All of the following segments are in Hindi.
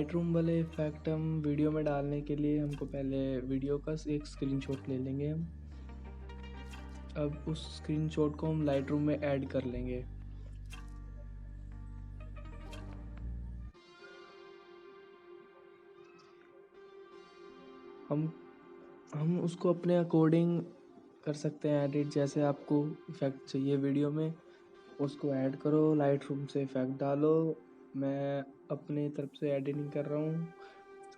लाइट रूम वाले इफ़ेक्ट हम वीडियो में डालने के लिए हमको पहले वीडियो का एक स्क्रीनशॉट ले लेंगे हम। अब उस स्क्रीनशॉट को हम लाइट रूम में ऐड कर लेंगे। हम उसको अपने अकॉर्डिंग कर सकते हैं एडिट, जैसे आपको इफ़ेक्ट चाहिए वीडियो में उसको ऐड करो, लाइट रूम से इफ़ेक्ट डालो। मैं अपने तरफ से एडिटिंग कर रहा हूँ,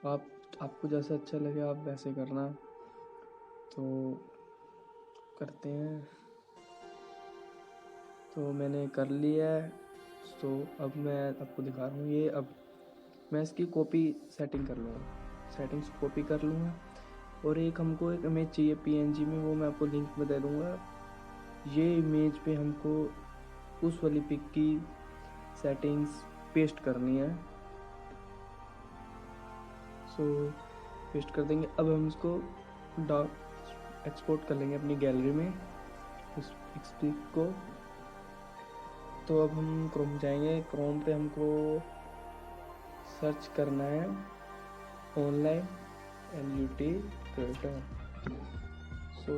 आपको जैसा अच्छा लगे आप वैसे करना। तो करते हैं। तो मैंने कर लिया है, तो अब मैं आपको दिखा रहा हूँ ये। अब मैं इसकी कॉपी सेटिंग कर लूँगा, सेटिंग्स कॉपी कर लूँगा। और हमको एक इमेज चाहिए पीएनजी में, वो मैं आपको लिंक में दे दूँगा। ये इमेज पे हमको उस वाली पिक की सेटिंग्स पेस्ट करनी है। सो पेस्ट कर देंगे। अब हम इसको एक्सपोर्ट कर लेंगे अपनी गैलरी में इस पिक को। तो अब हम क्रोम जाएंगे, क्रोम पे हमको सर्च करना है ऑनलाइन LUT क्रिएटर। सो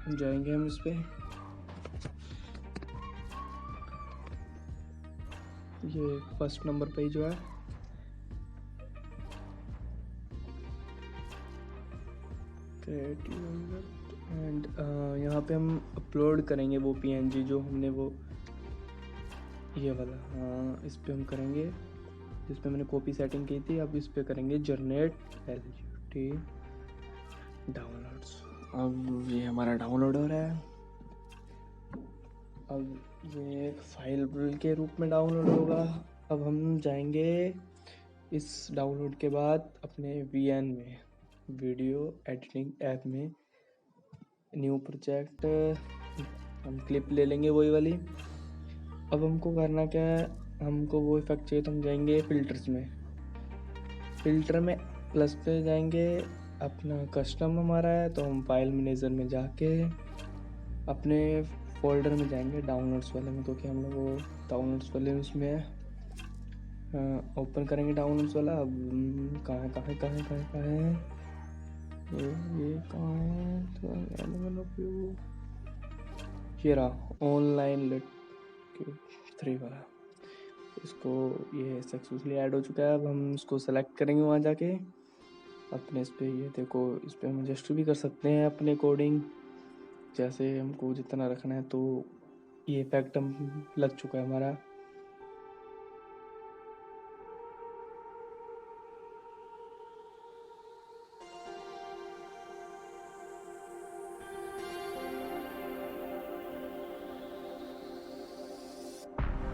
जाएंगे हम इस पे। ये फर्स्ट नंबर पे जो है एंड यहाँ पे हम अपलोड करेंगे वो PNG जो हमने वो ये वाला, हाँ इस पे हम करेंगे जिस पे मैंने कॉपी सेटिंग की थी। अब इस पे करेंगे जनरेट LUT डाउनलोड्स। अब ये हमारा डाउनलोड हो रहा है। अब ये एक फाइल के रूप में डाउनलोड होगा। अब हम जाएंगे इस डाउनलोड के बाद अपने VN में, वीडियो एडिटिंग ऐप में, न्यू प्रोजेक्ट, हम क्लिप ले लेंगे वही वाली। अब हमको करना क्या है, हमको वो इफेक्ट चाहिए तो हम जाएंगे फिल्टर्स में, फिल्टर में प्लस पे जाएंगे। अपना कस्टम हमारा है तो हम फाइल मैनेजर में जाके अपने फोल्डर में जाएंगे डाउनलोड्स वाले में, क्योंकि हम लोग वो डाउनलोड्स वाले उसमें ओपन करेंगे डाउनलोड्स वाला। अब कहाँ है ये कहाँ है, तो ये रहा ऑनलाइन लिट 3 वाला। इसको ये सक्सेसफुली ऐड हो चुका है। अब हम इसको सेलेक्ट करेंगे वहाँ जाके अपने इस पे। ये देखो, इस पे हम एडजस्ट भी कर सकते हैं अपने अकॉर्डिंग, जैसे हमको जितना रखना है। तो ये इफेक्ट हम लग चुका है हमारा।